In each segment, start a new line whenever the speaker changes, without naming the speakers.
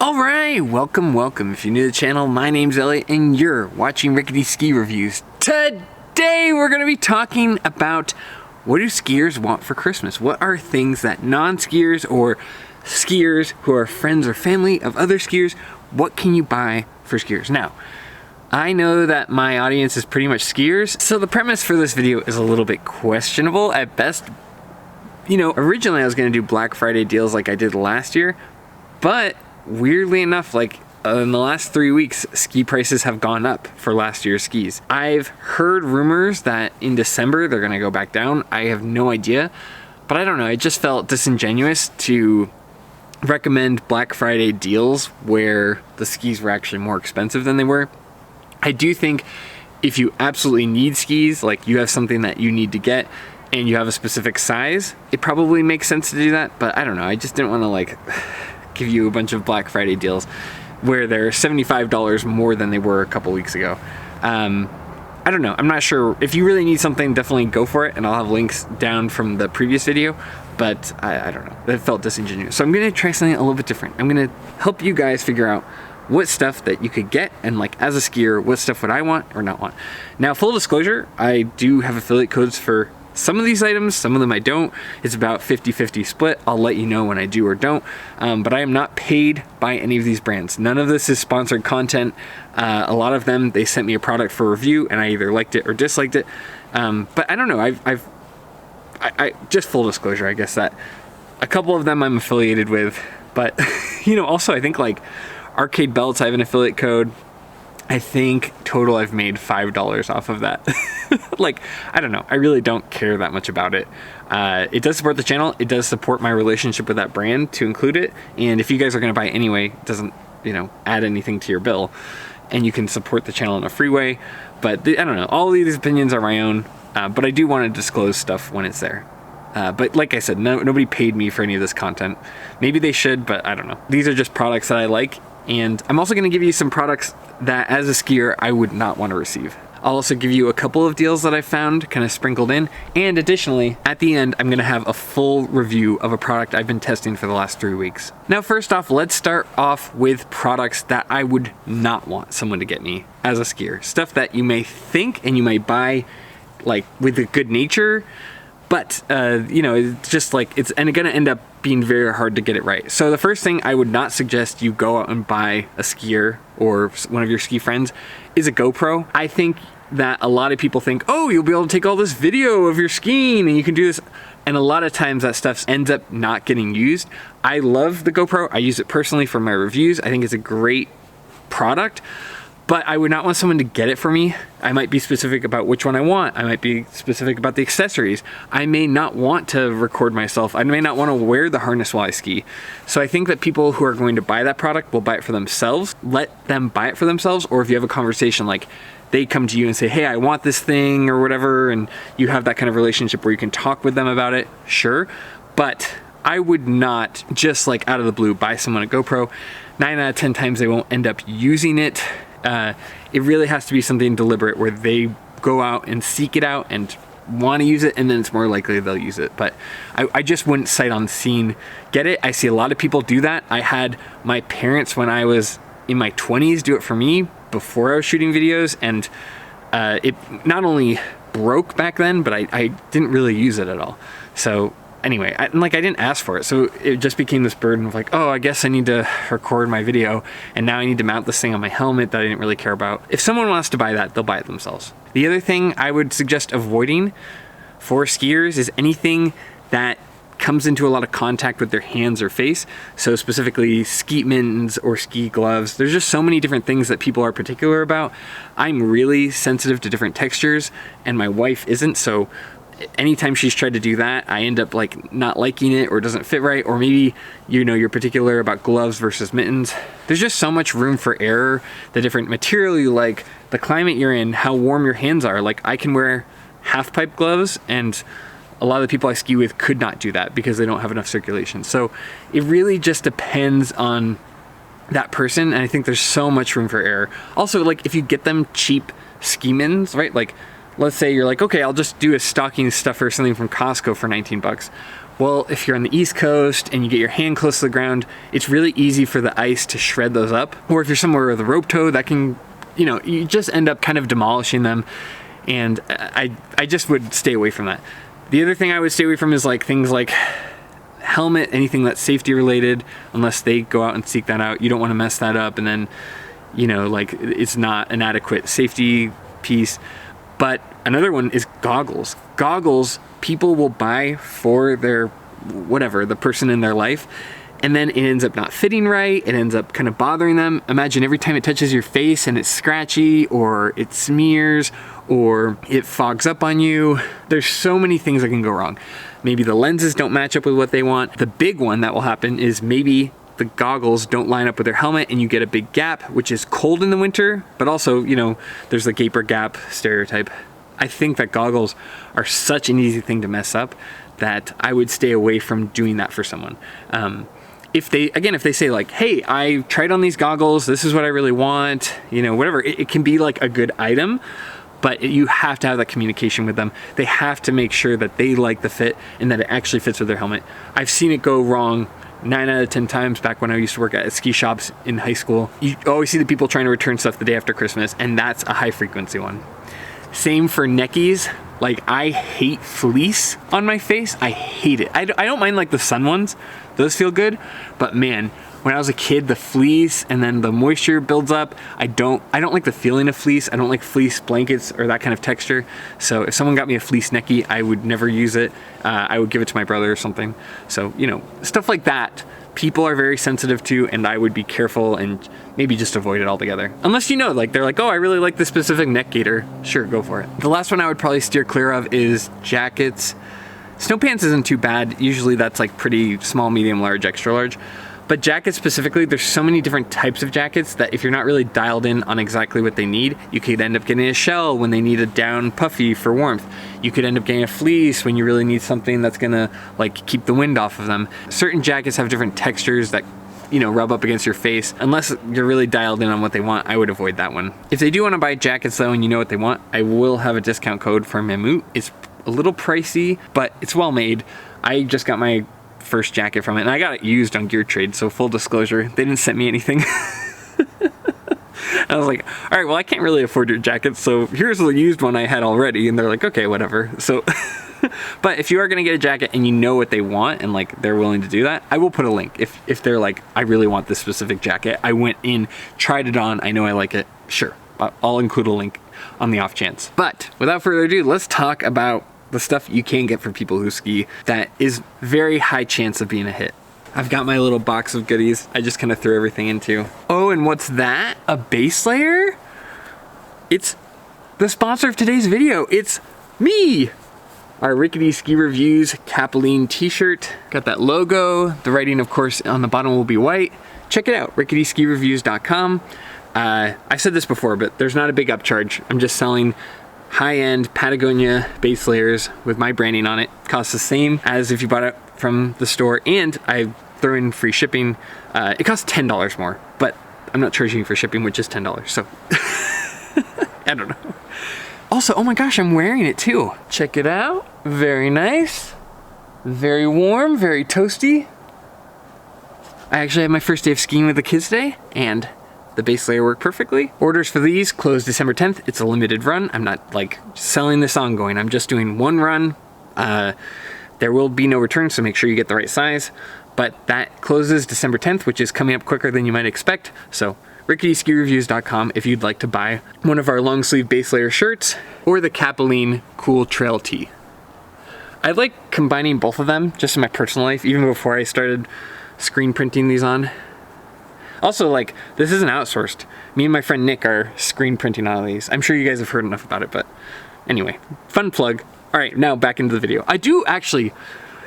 Alright, welcome. If you're new to the channel, my name's Elliott and you're watching Rickety Ski Reviews. Today we're going to be talking about what do skiers want for Christmas? What are things that non-skiers or skiers who are friends or family of other skiers, what can you buy for skiers? Now, I know that my audience is pretty much skiers, so the premise for this video is a little bit questionable at best. You know, originally I was going to do Black Friday deals like I did last year, but weirdly enough, like in the last 3 weeks, ski prices have gone up for last year's skis. I've heard rumors that in December they're gonna go back down. I have no idea, but I don't know. It just felt disingenuous to recommend Black Friday deals where the skis were actually more expensive than they were. I do think if you absolutely need skis, like you have something that you need to get and you have a specific size, it probably makes sense to do that, but I don't know. I just didn't want to like give you a bunch of Black Friday deals where they're $75 more than they were a couple weeks ago. I don't know. I'm not sure. If you really need something, definitely go for it, and I'll have links down from the previous video, but I don't know. That felt disingenuous. So I'm going to try something a little bit different. I'm going to help you guys figure out what stuff that you could get, and like as a skier, what stuff would I want or not want. Now, full disclosure, I do have affiliate codes for some of these items, some of them I don't. It's about 50-50 split. I'll let you know when I do or don't. But I am not paid by any of these brands. None of this is sponsored content. A lot of them, they sent me a product for review and I either liked it or disliked it. But I don't know, I just full disclosure, I guess that a couple of them I'm affiliated with, but you know, also I think like Arcade Belts, I have an affiliate code. I think total I've made $5 off of that. Like, I don't know. I really don't care that much about it. It does support the channel. It does support my relationship with that brand to include it. And if you guys are going to buy anyway, it doesn't, you know, add anything to your bill. And you can support the channel in a free way. But I don't know. All of these opinions are my own. But I do want to disclose stuff when it's there. But like I said, nobody paid me for any of this content. Maybe they should, but I don't know. These are just products that I like. And I'm also going to give you some products that as a skier I would not want to receive. I'll also give you a couple of deals that I found kind of sprinkled in, and additionally at the end I'm going to have a full review of a product I've been testing for the last 3 weeks. Now first off, let's start off with products that I would not want someone to get me as a skier. Stuff that you may think and you may buy like with a good nature, but you know, it's just like it's going to end up being very hard to get it right. So the first thing I would not suggest you go out and buy a skier or one of your ski friends is a GoPro. I think that a lot of people think, oh, you'll be able to take all this video of your skiing and you can do this. And a lot of times that stuff ends up not getting used. I love the GoPro. I use it personally for my reviews. I think it's a great product. But I would not want someone to get it for me. I might be specific about which one I want. I might be specific about the accessories. I may not want to record myself. I may not want to wear the harness while I ski. So I think that people who are going to buy that product will buy it for themselves. Let them buy it for themselves. Or if you have a conversation like they come to you and say, hey, I want this thing or whatever, and you have that kind of relationship where you can talk with them about it, sure. But I would not just like out of the blue buy someone a GoPro. 9 out of 10 times they won't end up using it. It really has to be something deliberate where they go out and seek it out and want to use it, and then it's more likely they'll use it. But I just wouldn't sight unseen get it. I see a lot of people do that. I had my parents when I was in my 20s do it for me before I was shooting videos, and it not only broke back then, but I didn't really use it at all. So anyway, I didn't ask for it, so it just became this burden of like, oh, I guess I need to record my video, and now I need to mount this thing on my helmet that I didn't really care about. If someone wants to buy that, they'll buy it themselves. The other thing I would suggest avoiding for skiers is anything that comes into a lot of contact with their hands or face. So specifically ski mittens or ski gloves. There's just so many different things that people are particular about. I'm really sensitive to different textures, and my wife isn't, so anytime she's tried to do that, I end up like not liking it, or it doesn't fit right, or maybe, you know, you're particular about gloves versus mittens. There's just so much room for error. The different material you like, the climate you're in, how warm your hands are. Like I can wear half pipe gloves, and a lot of the people I ski with could not do that because they don't have enough circulation. So it really just depends on that person, and I think there's so much room for error. Also, like if you get them cheap ski mittens, right? Like let's say you're like, okay, I'll just do a stocking stuffer or something from Costco for 19 bucks. Well, if you're on the East Coast and you get your hand close to the ground, it's really easy for the ice to shred those up. Or if you're somewhere with a rope toe, that can, you know, you just end up kind of demolishing them. And I just would stay away from that. The other thing I would stay away from is like things like helmet, anything that's safety related, unless they go out and seek that out. You don't want to mess that up, and then, you know, like it's not an adequate safety piece. But another one is goggles. Goggles people will buy for their whatever, the person in their life, and then it ends up not fitting right. It ends up kind of bothering them. Imagine every time it touches your face and it's scratchy, or it smears, or it fogs up on you. There's so many things that can go wrong. Maybe the lenses don't match up with what they want. The big one that will happen is maybe the goggles don't line up with their helmet and you get a big gap, which is cold in the winter, but also, you know, there's the gaper gap stereotype. I think that goggles are such an easy thing to mess up that I would stay away from doing that for someone. If they say like, hey, I tried on these goggles, this is what I really want, you know, whatever, it can be like a good item, but you have to have that communication with them. They have to make sure that they like the fit and that it actually fits with their helmet. I've seen it go wrong 9 out of 10 times back when I used to work at ski shops in high school. You always see the people trying to return stuff the day after Christmas, and that's a high frequency one. Same for neckies. Like, I hate fleece on my face. I hate it. I don't mind like the sun ones. Those feel good. But man, when I was a kid, the fleece and then the moisture builds up. I don't like the feeling of fleece. I don't like fleece blankets or that kind of texture. So if someone got me a fleece necky, I would never use it. I would give it to my brother or something. So, you know, stuff like that, people are very sensitive to, and I would be careful and maybe just avoid it altogether. Unless, you know, like they're like, oh, I really like this specific neck gaiter. Sure, go for it. The last one I would probably steer clear of is jackets. Snow pants isn't too bad. Usually that's like pretty small, medium, large, extra large. But jackets specifically, there's so many different types of jackets that if you're not really dialed in on exactly what they need, you could end up getting a shell when they need a down puffy for warmth. You could end up getting a fleece when you really need something that's gonna like keep the wind off of them. Certain jackets have different textures that, you know, rub up against your face. Unless you're really dialed in on what they want, I would avoid that one. If they do want to buy jackets though and you know what they want, I will have a discount code for Mammut. It's a little pricey, but it's well made. I just got my first jacket from it, and I got it used on Gear Trade, so full disclosure, they didn't send me anything. I was like, all right, well, I can't really afford your jacket, so here's the used one I had already, and they're like, okay, whatever. So, but if you are gonna get a jacket and you know what they want and like they're willing to do that, I will put a link. If they're like, I really want this specific jacket, I went in, tried it on, I know I like it, sure, I'll include a link on the off chance. But without further ado, let's talk about the stuff you can get from people who ski that is very high chance of being a hit. I've got my little box of goodies I just kind of threw everything into. Oh, and what's that? A base layer? It's the sponsor of today's video. It's me! Our Rickety Ski Reviews Capilene t-shirt. Got that logo. The writing, of course, on the bottom will be white. Check it out, ricketyskireviews.com. I've said this before, but there's not a big upcharge. I'm just selling high-end Patagonia base layers with my branding on it. Costs the same as if you bought it from the store, and I throw in free shipping. It costs $10 more, but I'm not charging you for shipping, which is $10, so I don't know. Also, oh my gosh, I'm wearing it too. Check it out. Very nice. Very warm, very toasty. I actually had my first day of skiing with the kids today, and the base layer worked perfectly. Orders for these close December 10th. It's a limited run. I'm not like selling this ongoing. I'm just doing one run. There will be no return, so make sure you get the right size. But that closes December 10th, which is coming up quicker than you might expect. So ricketyskireviews.com if you'd like to buy one of our long sleeve base layer shirts or the Capilene Cool Trail Tee. I like combining both of them just in my personal life, even before I started screen printing these on. Also, like, this isn't outsourced. Me and my friend Nick are screen printing all of these. I'm sure you guys have heard enough about it, but anyway, fun plug. All right, now back into the video. I do actually,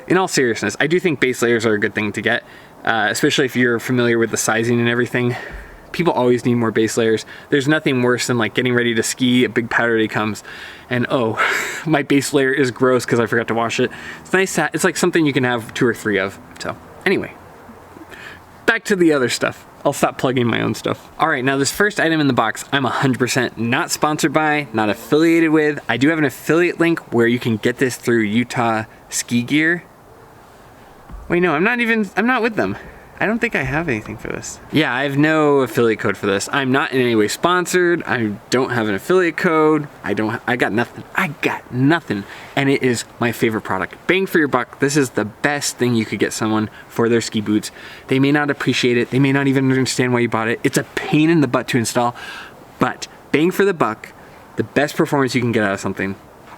in all seriousness, I do think base layers are a good thing to get, especially if you're familiar with the sizing and everything. People always need more base layers. There's nothing worse than like getting ready to ski, a big powder day comes, and oh, my base layer is gross because I forgot to wash it. It's nice to, it's like something you can have 2 or 3 of. So anyway, back to the other stuff. I'll stop plugging my own stuff. All right, now this first item in the box, I'm 100% not sponsored by, not affiliated with. I do have an affiliate link where you can get this through Utah Ski Gear. Wait, no, I'm not with them. I don't think I have anything for this. Yeah, I have no affiliate code for this. I'm not in any way sponsored. I don't have an affiliate code. I got nothing. I got nothing. And it is my favorite product. Bang for your buck. This is the best thing you could get someone for their ski boots. They may not appreciate it. They may not even understand why you bought it. It's a pain in the butt to install, but bang for the buck, the best performance you can get out of something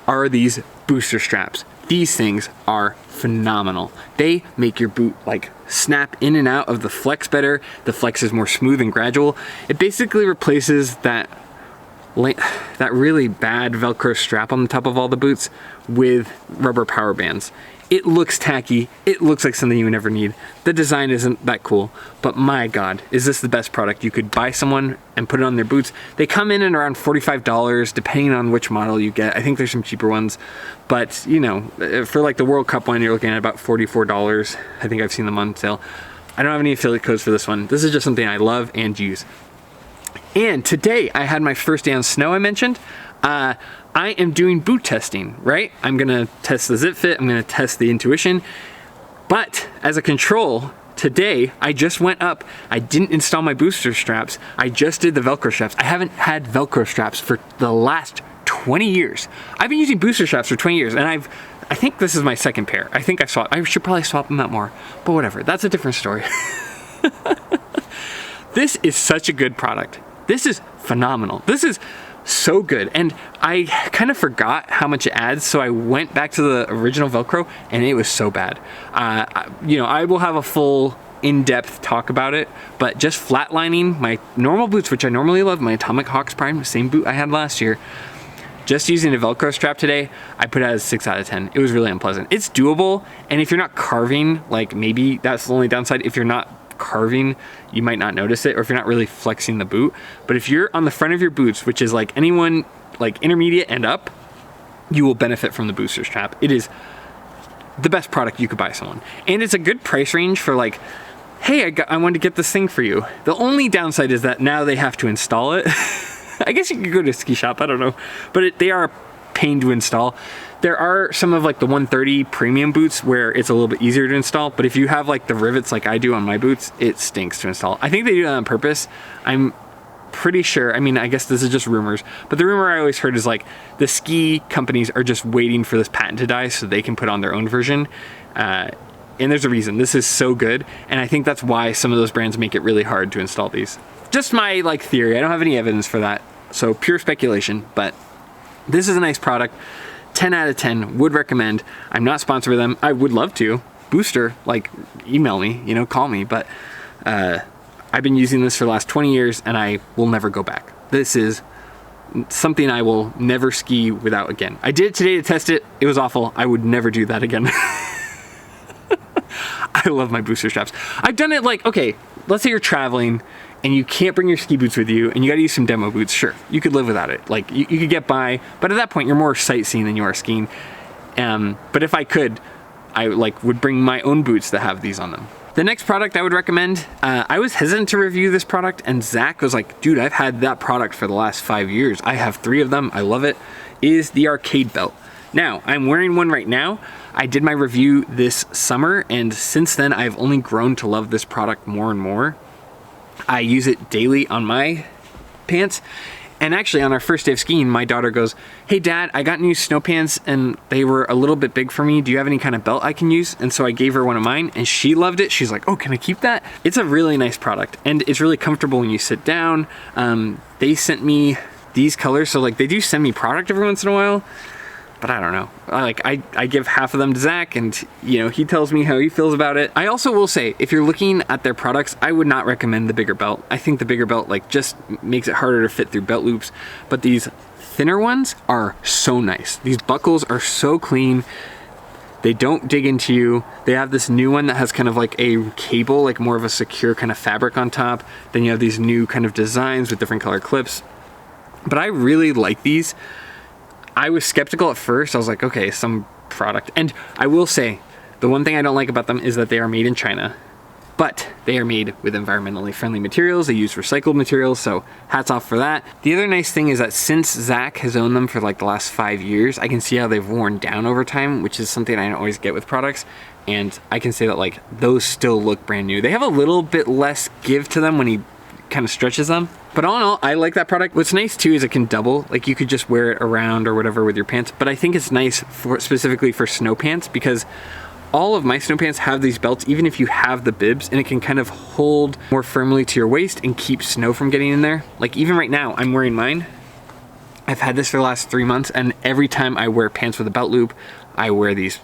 are these booster straps. These things are phenomenal. They make your boot like snap in and out of the flex better. The flex is more smooth and gradual. It basically replaces that really bad Velcro strap on the top of all the boots with rubber power bands. It looks tacky. It looks like something you would never need. The design isn't that cool, but my God, is this the best product you could buy someone and put it on their boots. They come in at around $45, depending on which model you get. I think there's some cheaper ones, but you know, for like the World Cup one, you're looking at about $44. I think I've seen them on sale. I don't have any affiliate codes for this one. This is just something I love and use. And today I had my first day on snow I mentioned. I am doing boot testing, right? I'm gonna test the zip fit, I'm gonna test the intuition, but as a control, today I just went up, I didn't install my booster straps, I just did the Velcro straps. I haven't had Velcro straps for the last 20 years. I've been using booster straps for 20 years, and I think this is my second pair. I think I should probably swap them out more, but whatever, that's a different story. This is such a good product. This is phenomenal. This is so good, and I kind of forgot how much it adds, so I went back to the original Velcro, and it was so bad. You know, I will have a full in-depth talk about it, but just flatlining my normal boots, which I normally love, my Atomic Hawx Prime, the same boot I had last year, just using a Velcro strap today, I put it as 6 out of 10. It was really unpleasant. It's doable, and if you're not carving, like maybe that's the only downside. If you're not carving, you might not notice it, or if you're not really flexing the boot. But if you're on the front of your boots, which is like anyone like intermediate and up, you will benefit from the booster strap. It is the best product you could buy someone, and it's a good price range for like, hey, I wanted to get this thing for you. The only downside is that now they have to install it. I guess you could go to a ski shop, I don't know, but they are a pain to install. There are some of like the 130 premium boots where it's a little bit easier to install, but if you have like the rivets like I do on my boots, it stinks to install. I think they do that on purpose. I'm pretty sure, I mean, I guess this is just rumors, but the rumor I always heard is like the ski companies are just waiting for this patent to die so they can put on their own version. And there's a reason. This is so good, and I think that's why some of those brands make it really hard to install these. Just my like theory. I don't have any evidence for that, so pure speculation, but this is a nice product. 10 out of 10, would recommend. I'm not sponsored with them. I would love to. Booster, like, email me, you know, call me, but I've been using this for the last 20 years and I will never go back. This is something I will never ski without again. I did it today to test it. It was awful. I would never do that again. I love my booster straps. I've done it like, okay, let's say you're traveling and you can't bring your ski boots with you and you gotta use some demo boots. Sure, you could live without it. Like you could get by, but at that point you're more sightseeing than you are skiing. But if I could, I like would bring my own boots that have these on them. The next product I would recommend, I was hesitant to review this product and Zach was like, dude, I've had that product for the last 5 years. I have 3 of them, I love it, is the arcade belt. Now, I'm wearing one right now. I did my review this summer, and since then I've only grown to love this product more and more. I use it daily on my pants, and actually on our first day of skiing, my daughter goes, hey dad, I got new snow pants and they were a little bit big for me. Do you have any kind of belt I can use? And so I gave her one of mine and she loved it. She's like, oh, can I keep that? It's a really nice product and it's really comfortable when you sit down. They sent me these colors, so like they do send me product every once in a while, but I don't know. I give half of them to Zach and you know, he tells me how he feels about it. I also will say, if you're looking at their products, I would not recommend the bigger belt. I think the bigger belt like just makes it harder to fit through belt loops, but these thinner ones are so nice. These buckles are so clean. They don't dig into you. They have this new one that has kind of like a cable, like more of a secure kind of fabric on top. Then you have these new kind of designs with different color clips. But I really like these. I was skeptical at first. I was like, okay, some product. And I will say, the one thing I don't like about them is that they are made in China. but they are made with environmentally friendly materials. They use recycled materials, so hats off for that. The other nice thing is that since Zach has owned them for like the last 5 years, I can see how they've worn down over time, which is something I don't always get with products. And I can say that like those still look brand new. They have a little bit less give to them when he kind of stretches them. But all in all, I like that product. What's nice too is it can double. Like you could just wear it around or whatever with your pants. But I think it's nice for specifically for snow pants, because all of my snow pants have these belts, even if you have the bibs, and it can kind of hold more firmly to your waist and keep snow from getting in there. Like even right now, I'm wearing mine. I've had this for the last 3 months, and every time I wear pants with a belt loop, I wear these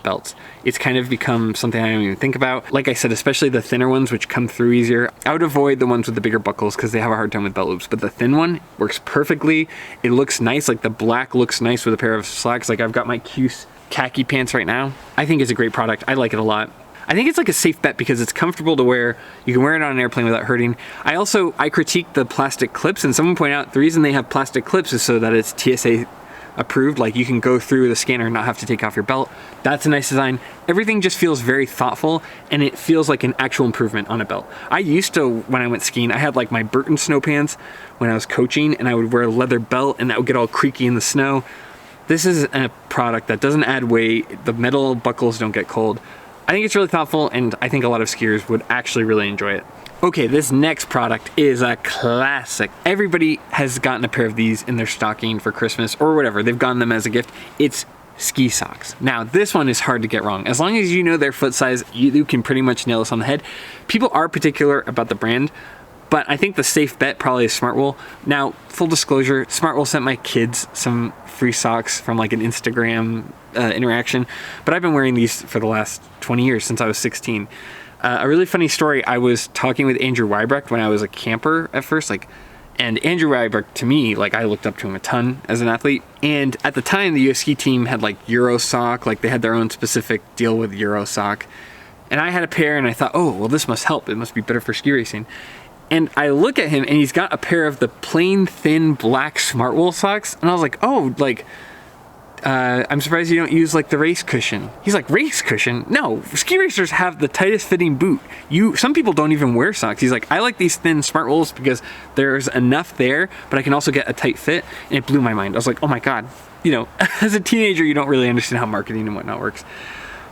belts. It's kind of become something I don't even think about. Like I said, especially the thinner ones, which come through easier. I would avoid the ones with the bigger buckles because they have a hard time with belt loops, but the thin one works perfectly. It looks nice. Like the black looks nice with a pair of slacks. Like I've got my Cuse khaki pants right now. I think it's a great product. I like it a lot. I think it's like a safe bet because it's comfortable to wear. You can wear it on an airplane without hurting. I critique the plastic clips, and someone pointed out the reason they have plastic clips is so that it's TSA approved. Like you can go through the scanner and not have to take off your belt. That's a nice design. Everything just feels very thoughtful, and it feels like an actual improvement on a belt. I used to, when I went skiing, I had like my Burton snow pants when I was coaching, and I would wear a leather belt and that would get all creaky in the snow. This is a product that doesn't add weight. The metal buckles don't get cold. I think it's really thoughtful, and I think a lot of skiers would actually really enjoy it. Okay, this next product is a classic. Everybody has gotten a pair of these in their stocking for Christmas or whatever. They've gotten them as a gift. It's ski socks. Now, this one is hard to get wrong. As long as you know their foot size, you can pretty much nail this on the head. People are particular about the brand, but I think the safe bet probably is Smartwool. Now, full disclosure, Smartwool sent my kids some free socks from like an Instagram interaction, but I've been wearing these for the last 20 years, since I was 16. A really funny story, I was talking with Andrew Weibrecht when I was a camper at first, and Andrew Weibrecht, to me, like I looked up to him a ton as an athlete, and at the time the US ski team had like Euro sock, like they had their own specific deal with Euro sock, and I had a pair and I thought, oh, well this must help, it must be better for ski racing. And I look at him and he's got a pair of the plain thin black Smartwool socks, and I was like, oh, like I'm surprised you don't use like the race cushion. He's like, race cushion? No, ski racers have the tightest fitting boot. Some people don't even wear socks. He's like, I like these thin Smartwools because there's enough there, but I can also get a tight fit. And it blew my mind. I was like, oh my God, you know, as a teenager, you don't really understand how marketing and whatnot works.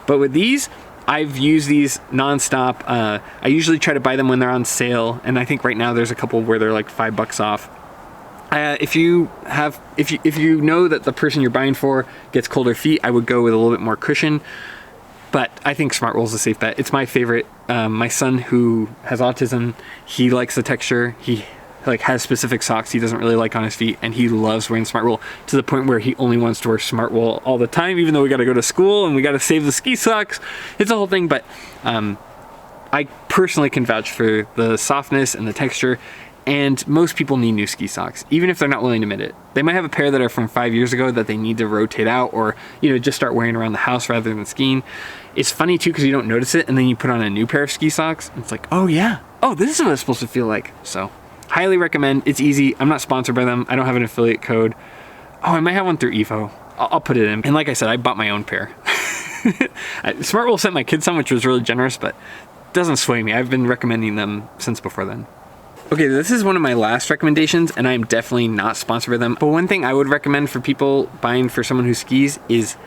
But with these, I've used these nonstop. I usually try to buy them when they're on sale, and I think right now there's a couple where they're like $5 off. If you know that the person you're buying for gets colder feet, I would go with a little bit more cushion. But I think Smartwool is a safe bet. It's my favorite. My son, who has autism, he likes the texture. He like has specific socks he doesn't really like on his feet, and he loves wearing Smartwool to the point where he only wants to wear Smartwool all the time, even though we got to go to school and we got to save the ski socks. It's a whole thing, but I personally can vouch for the softness and the texture. And most people need new ski socks, even if they're not willing to admit it. They might have a pair that are from 5 years ago that they need to rotate out, or, you know, just start wearing around the house rather than skiing. It's funny too, because you don't notice it, and then you put on a new pair of ski socks, and it's like, oh yeah, oh, this is what it's supposed to feel like. So highly recommend. It's easy. I'm not sponsored by them. I don't have an affiliate code. Oh, I might have one through Evo. I'll put it in. And like I said, I bought my own pair. Smartwool sent my kids some, which was really generous, but it doesn't sway me. I've been recommending them since before then. Okay, this is one of my last recommendations, and I'm definitely not sponsored by them. But one thing I would recommend for people buying for someone who skis is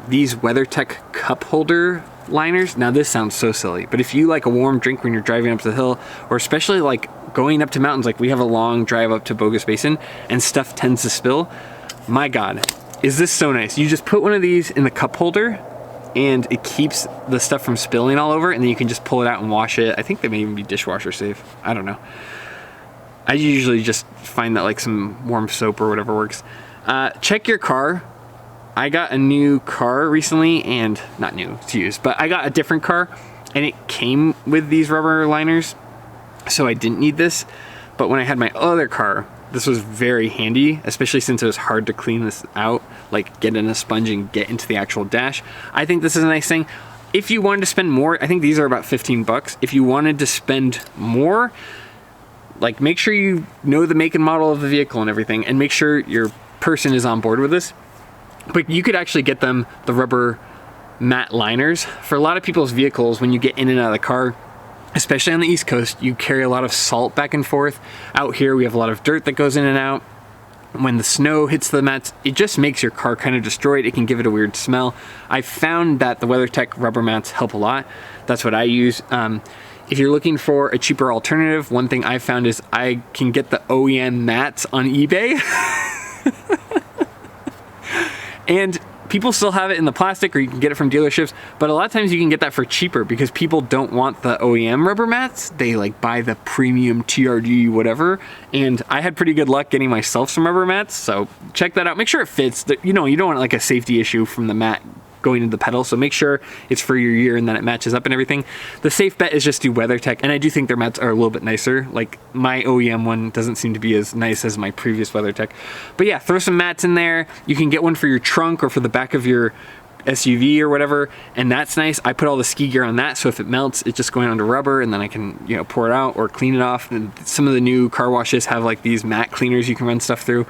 these WeatherTech cup holder liners. Now this sounds so silly, but if you like a warm drink when you're driving up the hill, or especially like going up to mountains, like we have a long drive up to Bogus Basin and stuff tends to spill, my God, is this so nice. You just put one of these in the cup holder and it keeps the stuff from spilling all over, and then you can just pull it out and wash it. I think they may even be dishwasher safe. I don't know. I usually just find that like some warm soap or whatever works. Check your car. I got a new car recently, and not new, it's used, but I got a different car and it came with these rubber liners, so I didn't need this. But when I had my other car, this was very handy, especially since it was hard to clean this out, like get in a sponge and get into the actual dash. I think this is a nice thing. If you wanted to spend more, I think these are about 15 bucks. If you wanted to spend more, like make sure you know the make and model of the vehicle and everything, and make sure your person is on board with this. But you could actually get them the rubber matte liners. For a lot of people's vehicles, when you get in and out of the car, especially on the East Coast, you carry a lot of salt back and forth. Out here, we have a lot of dirt that goes in and out. When the snow hits the mats, it just makes your car kind of destroyed. It can give it a weird smell. I found that the WeatherTech rubber mats help a lot. That's what I use. If you're looking for a cheaper alternative, one thing I found is I can get the OEM mats on eBay. And people still have it in the plastic, or you can get it from dealerships, but a lot of times you can get that for cheaper because people don't want the OEM rubber mats. They like buy the premium TRD whatever, and I had pretty good luck getting myself some rubber mats, so check that out. Make sure it fits. You know, you don't want like a safety issue from the mat going into the pedal, so make sure it's for your year and then it matches up and everything. The safe bet is just do WeatherTech, and I do think their mats are a little bit nicer. Like my OEM one doesn't seem to be as nice as my previous WeatherTech. But yeah, throw some mats in there. You can get one for your trunk or for the back of your SUV or whatever, and that's nice. I put all the ski gear on that, so if it melts, it's just going onto rubber, and then I can, you know, pour it out or clean it off. And some of the new car washes have like these mat cleaners you can run stuff through.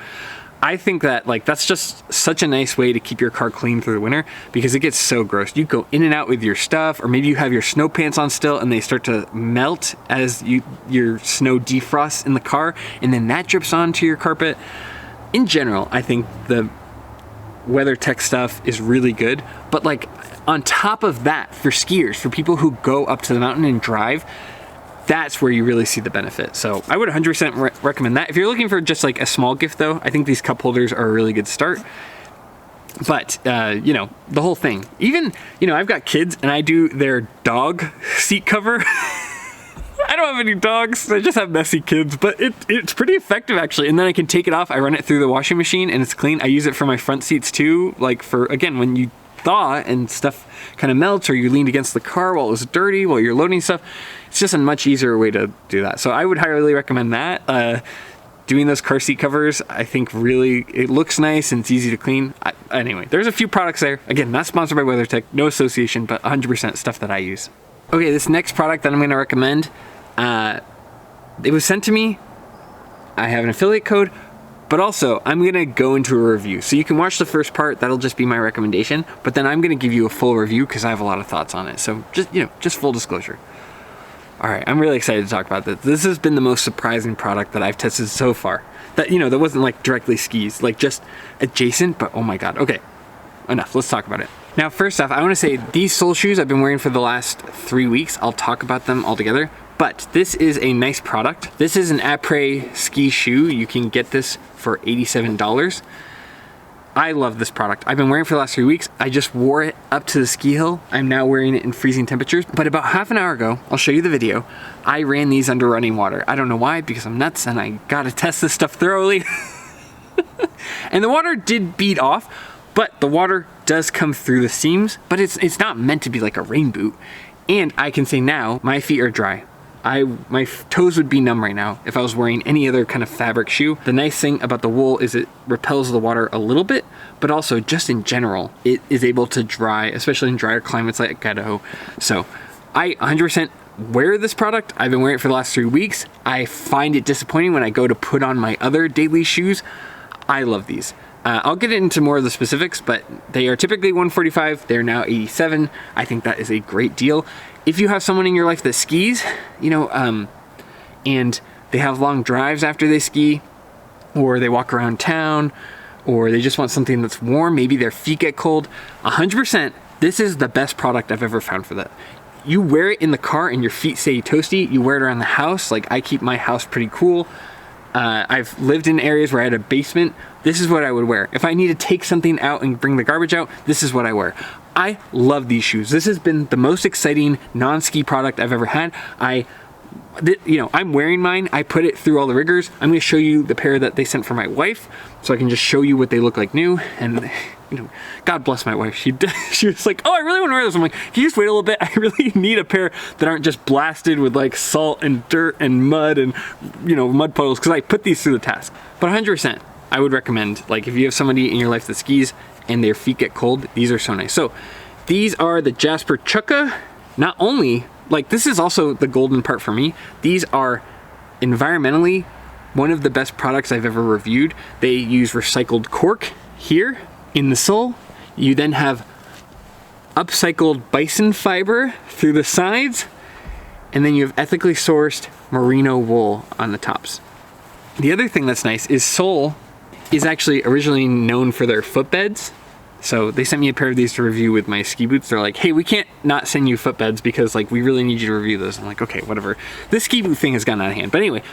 I think that like that's just such a nice way to keep your car clean through the winter, because it gets so gross. You go in and out with your stuff, or maybe you have your snow pants on still and they start to melt as your snow defrosts in the car, and then that drips onto your carpet. In general, I think the WeatherTech stuff is really good, but like on top of that, for skiers, for people who go up to the mountain and drive, that's where you really see the benefit. So I would 100% recommend that. If you're looking for just like a small gift though, I think these cup holders are a really good start. But, you know, the whole thing, even, you know, I've got kids and I do their dog seat cover. I don't have any dogs, I just have messy kids, but it's pretty effective actually. And then I can take it off, I run it through the washing machine and it's clean. I use it for my front seats too, like for, again, when you thaw and stuff kind of melts, or you leaned against the car while it was dirty, while you're loading stuff. It's just a much easier way to do that. So I would highly recommend that. Doing those car seat covers, I think really, it looks nice and it's easy to clean. Anyway, there's a few products there. Again, not sponsored by WeatherTech, no association, but 100% stuff that I use. Okay, this next product that I'm gonna recommend, it was sent to me. I have an affiliate code, but also I'm gonna go into a review. So you can watch the first part, that'll just be my recommendation, but then I'm gonna give you a full review because I have a lot of thoughts on it. So just, you know, just full disclosure. All right, I'm really excited to talk about this. This has been the most surprising product that I've tested so far. That, you know, that wasn't like directly skis, like just adjacent, but oh my God. Okay, enough, let's talk about it. Now, first off, I wanna say these sole shoes I've been wearing for the last 3 weeks. I'll talk about them all together, but this is a nice product. This is an Apres ski shoe. You can get this for $87. I love this product. I've been wearing it for the last 3 weeks. I just wore it up to the ski hill. I'm now wearing it in freezing temperatures, but about half an hour ago, I'll show you the video, I ran these under running water. I don't know why, because I'm nuts and I gotta test this stuff thoroughly. And the water did bead off, but the water does come through the seams, but it's not meant to be like a rain boot. And I can say now, my feet are dry. My toes would be numb right now if I was wearing any other kind of fabric shoe. The nice thing about the wool is it repels the water a little bit, but also just in general, it is able to dry, especially in drier climates like Idaho. So I 100% wear this product. I've been wearing it for the last 3 weeks. I find it disappointing when I go to put on my other daily shoes. I love these. I'll get into more of the specifics, but they are typically $145. They're now $87. I think that is a great deal. If you have someone in your life that skis, you know, and they have long drives after they ski, or they walk around town, or they just want something that's warm, maybe their feet get cold, 100%, this is the best product I've ever found for that. You wear it in the car and your feet stay toasty. You wear it around the house. Like, I keep my house pretty cool. I've lived in areas where I had a basement. This is what I would wear. If I need to take something out and bring the garbage out, this is what I wear. I love these shoes. This has been the most exciting non-ski product I've ever had. You know, I'm wearing mine. I put it through all the rigors. I'm gonna show you the pair that they sent for my wife, so I can just show you what they look like new. And, you know, God bless my wife. She was like, oh, I really wanna wear this. I'm like, can you just wait a little bit? I really need a pair that aren't just blasted with like salt and dirt and mud and, you know, mud puddles, because I put these through the task. But 100%, I would recommend, like, if you have somebody in your life that skis and their feet get cold, these are so nice. So these are the Jasper Chukka. Not only, like, this is also the golden part for me, these are environmentally one of the best products I've ever reviewed. They use recycled cork here in the sole. You then have upcycled bison fiber through the sides, and then you have ethically sourced merino wool on the tops. The other thing that's nice is Sole is actually originally known for their footbeds. So they sent me a pair of these to review with my ski boots. They're like, hey, we can't not send you footbeds because like we really need you to review those. I'm like, okay, whatever. This ski boot thing has gotten out of hand. But anyway,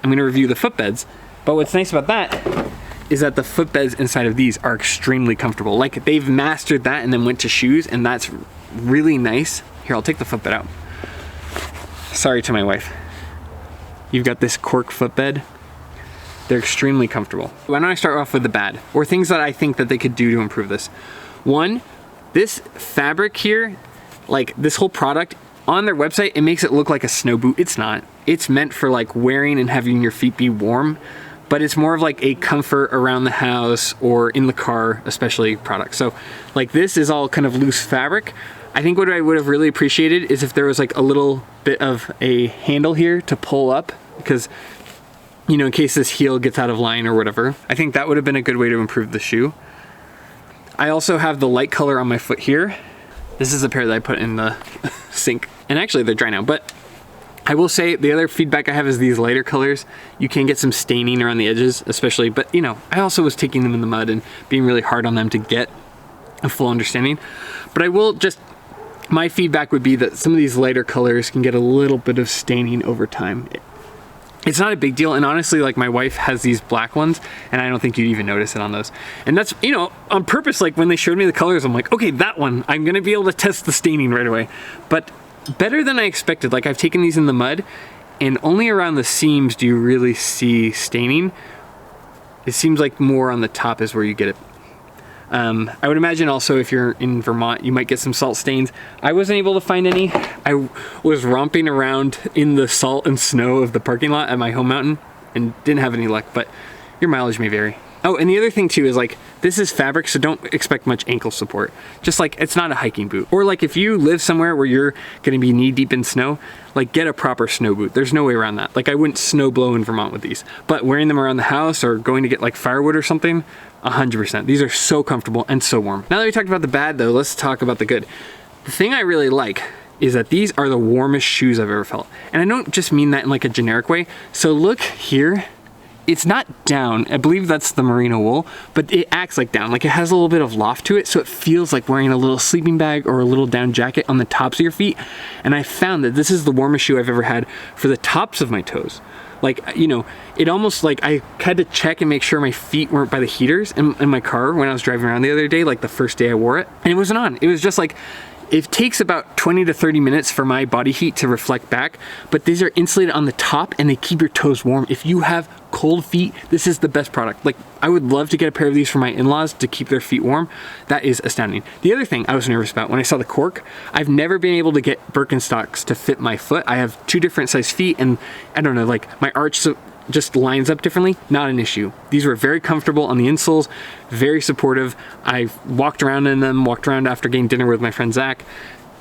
I'm gonna review the footbeds. But what's nice about that is that the footbeds inside of these are extremely comfortable. Like they've mastered that and then went to shoes, and that's really nice. Here, I'll take the footbed out. Sorry to my wife. You've got this cork footbed. They're extremely comfortable. Why don't I start off with the bad, or things that I think that they could do to improve this. One, this fabric here, like this whole product, on their website, it makes it look like a snow boot. It's not. It's meant for like wearing and having your feet be warm, but it's more of like a comfort around the house or in the car, especially product. So like this is all kind of loose fabric. I think what I would have really appreciated is if there was like a little bit of a handle here to pull up, because you know, in case this heel gets out of line or whatever. I think that would have been a good way to improve the shoe. I also have the light color on my foot here. This is a pair that I put in the sink, and actually they're dry now, but I will say the other feedback I have is these lighter colors. You can get some staining around the edges, especially, but you know, I also was taking them in the mud and being really hard on them to get a full understanding. But I will just, my feedback would be that some of these lighter colors can get a little bit of staining over time. It's not a big deal, and honestly, like my wife has these black ones, and I don't think you'd even notice it on those. And that's, you know, on purpose, like when they showed me the colors, I'm like, okay, that one, I'm gonna be able to test the staining right away. But better than I expected. Like I've taken these in the mud, and only around the seams do you really see staining. It seems like more on the top is where you get it. I would imagine also if you're in Vermont, you might get some salt stains. I wasn't able to find any. I was romping around in the salt and snow of the parking lot at my home mountain and didn't have any luck, but your mileage may vary. Oh, and the other thing too is like, this is fabric, so don't expect much ankle support. Just like, it's not a hiking boot. Or like if you live somewhere where you're gonna be knee deep in snow, like get a proper snow boot. There's no way around that. Like I wouldn't snow blow in Vermont with these, but wearing them around the house or going to get like firewood or something, 100%. These are so comfortable and so warm. Now that we talked about the bad though, let's talk about the good. The thing I really like is that these are the warmest shoes I've ever felt. And I don't just mean that in like a generic way. So look here, it's not down. I believe that's the merino wool, but it acts like down. Like it has a little bit of loft to it, so it feels like wearing a little sleeping bag or a little down jacket on the tops of your feet. And I found that this is the warmest shoe I've ever had for the tops of my toes. Like, you know, it almost like I had to check and make sure my feet weren't by the heaters in my car when I was driving around the other day, like the first day I wore it. And it wasn't on. It was just like, it takes about 20 to 30 minutes for my body heat to reflect back, but these are insulated on the top and they keep your toes warm. If you have cold feet, this is the best product. Like I would love to get a pair of these for my in-laws to keep their feet warm. That is astounding. The other thing I was nervous about when I saw the cork, I've never been able to get Birkenstocks to fit my foot. I have two different size feet and I don't know, like my arch just lines up differently. Not an issue. These were very comfortable on the insoles, very supportive. I walked around in them, walked around after getting dinner with my friend Zach.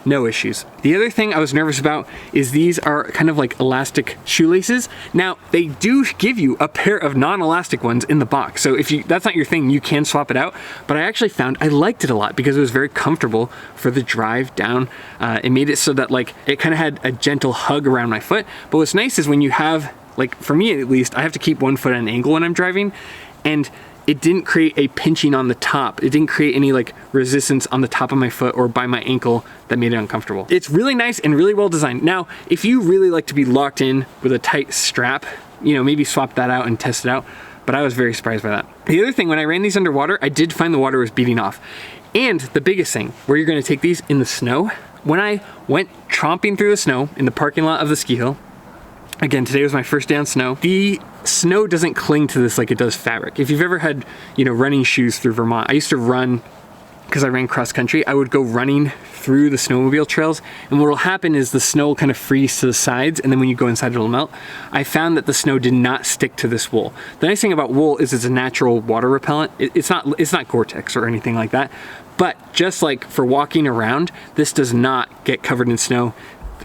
No issues. The other thing I was nervous about is these are kind of like elastic shoelaces. Now, they do give you a pair of non-elastic ones in the box. So if that's not your thing, you can swap it out. But I actually found I liked it a lot because it was very comfortable for the drive down. It made it so that like, it kind of had a gentle hug around my foot. But what's nice is when you have, like for me at least, I have to keep one foot at an angle when I'm driving, and it didn't create a pinching on the top. It didn't create any like resistance on the top of my foot or by my ankle that made it uncomfortable. It's really nice and really well designed. Now, if you really like to be locked in with a tight strap, you know, maybe swap that out and test it out. But I was very surprised by that. The other thing, when I ran these underwater, I did find the water was beating off. And the biggest thing, where you're gonna take these in the snow, when I went tromping through the snow in the parking lot of the ski hill, again, today was my first day on snow. The snow doesn't cling to this like it does fabric. If you've ever had, you know, running shoes through Vermont, I used to run, because I ran cross country, I would go running through the snowmobile trails, and what will happen is the snow will kind of freeze to the sides, and then when you go inside it'll melt. I found that the snow did not stick to this wool. The nice thing about wool is it's a natural water repellent. It's not Gore-Tex or anything like that, but just like for walking around, this does not get covered in snow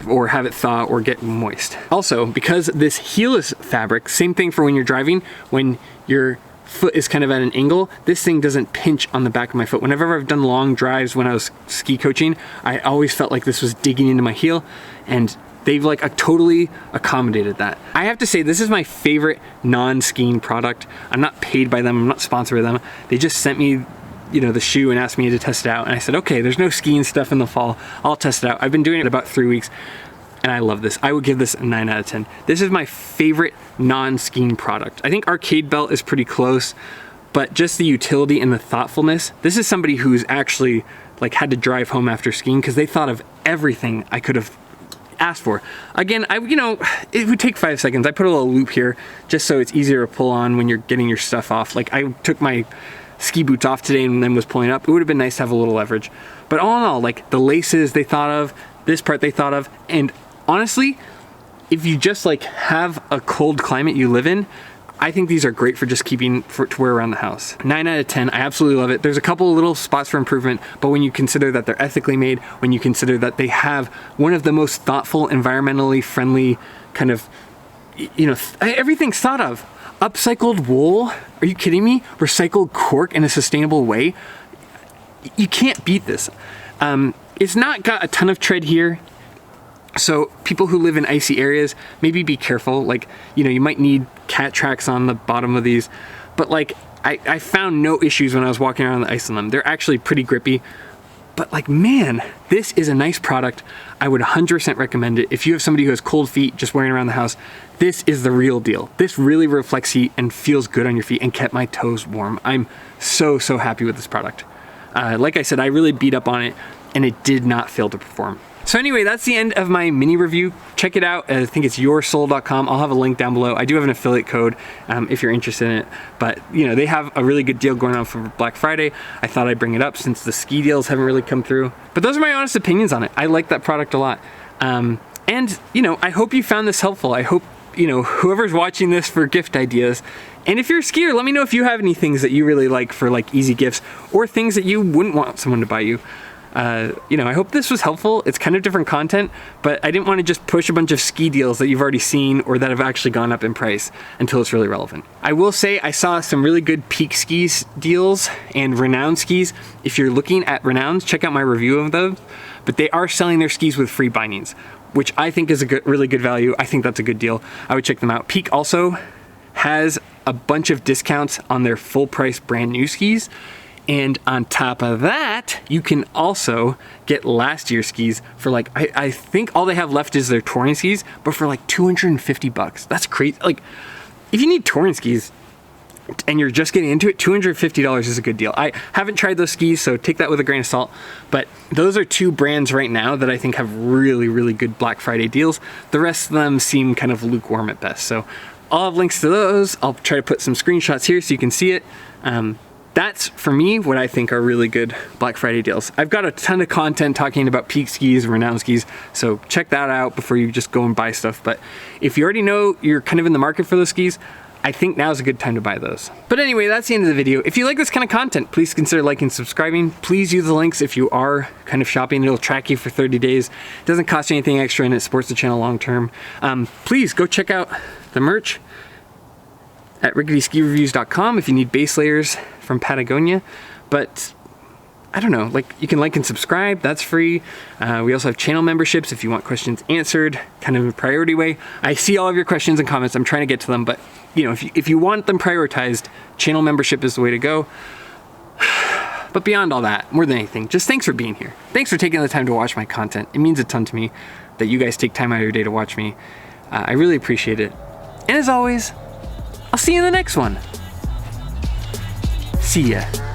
or have it thaw or get moist. Also, because this heel is fabric, same thing for when you're driving, when your foot is kind of at an angle, this thing doesn't pinch on the back of my foot. Whenever I've done long drives when I was ski coaching, I always felt like this was digging into my heel, and they've like totally accommodated that. I have to say, this is my favorite non-skiing product. I'm not paid by them, I'm not sponsored by them. They just sent me, you know, the shoe and asked me to test it out. And I said, okay, there's no skiing stuff in the fall. I'll test it out. I've been doing it about 3 weeks and I love this. I would give this a 9 out of 10. This is my favorite non-skiing product. I think Arcade Belt is pretty close, but just the utility and the thoughtfulness. This is somebody who's actually like had to drive home after skiing because they thought of everything I could have asked for. Again, you know, it would take 5 seconds. I put a little loop here just so it's easier to pull on when you're getting your stuff off. Like I took my ski boots off today and then was pulling up. It would have been nice to have a little leverage. But all in all, like the laces they thought of, this part they thought of, and honestly, if you just like have a cold climate you live in, I think these are great for just keeping to wear around the house. 9 out of 10, I absolutely love it. There's a couple of little spots for improvement, but when you consider that they're ethically made, when you consider that they have one of the most thoughtful, environmentally friendly kind of, you know, everything's thought of. Upcycled wool, are you kidding me? Recycled cork in a sustainable way. You can't beat this. It's not got a ton of tread here. So people who live in icy areas, maybe be careful. Like, you know, you might need cat tracks on the bottom of these, but like I found no issues when I was walking around the ice on them. They're actually pretty grippy, but like, man, this is a nice product. I would 100% recommend it. If you have somebody who has cold feet just wearing around the house, this is the real deal. This really reflects heat and feels good on your feet and kept my toes warm. I'm so happy with this product. Like I said, I really beat up on it and it did not fail to perform. So anyway, that's the end of my mini review. Check it out. I think it's yoursole.com. I'll have a link down below. I do have an affiliate code if you're interested in it. But you know, they have a really good deal going on for Black Friday. I thought I'd bring it up since the ski deals haven't really come through. But those are my honest opinions on it. I like that product a lot. And you know, I hope you found this helpful. I hope, you know, whoever's watching this for gift ideas, and if you're a skier, let me know if you have any things that you really like for like easy gifts or things that you wouldn't want someone to buy you. You know, I hope this was helpful. It's kind of different content, but I didn't want to just push a bunch of ski deals that you've already seen or that have actually gone up in price until it's really relevant. I will say I saw some really good Peak skis deals and Renown skis. If you're looking at Renowns, check out my review of those, but they are selling their skis with free bindings, which I think is a really good value. I think that's a good deal. I would check them out. Peak also has a bunch of discounts on their full price brand new skis. And on top of that, you can also get last year's skis for like, I think all they have left is their touring skis, but for like 250 bucks. That's crazy. Like, if you need touring skis and you're just getting into it, $250 is a good deal. I haven't tried those skis, so take that with a grain of salt. But those are two brands right now that I think have really good Black Friday deals. The rest of them seem kind of lukewarm at best. So I'll have links to those. I'll try to put some screenshots here so you can see it. That's, for me, what I think are really good Black Friday deals. I've got a ton of content talking about Peak skis and Renown skis, so check that out before you just go and buy stuff. But if you already know you're kind of in the market for those skis, I think now's a good time to buy those. But anyway, that's the end of the video. If you like this kind of content, please consider liking and subscribing. Please use the links if you are kind of shopping. It'll track you for 30 days. It doesn't cost you anything extra and it supports the channel long term. Please go check out the merch at ricketyskireviews.com if you need base layers from Patagonia. But I don't know, like, you can like and subscribe, that's free. We also have channel memberships if you want questions answered kind of in a priority way. I see all of your questions and comments, I'm trying to get to them, but you know, if you want them prioritized, channel membership is the way to go. But beyond all that, more than anything, just thanks for being here. Thanks for taking the time to watch my content. It means a ton to me that you guys take time out of your day to watch me. I really appreciate it. And as always, I'll see you in the next one. See ya.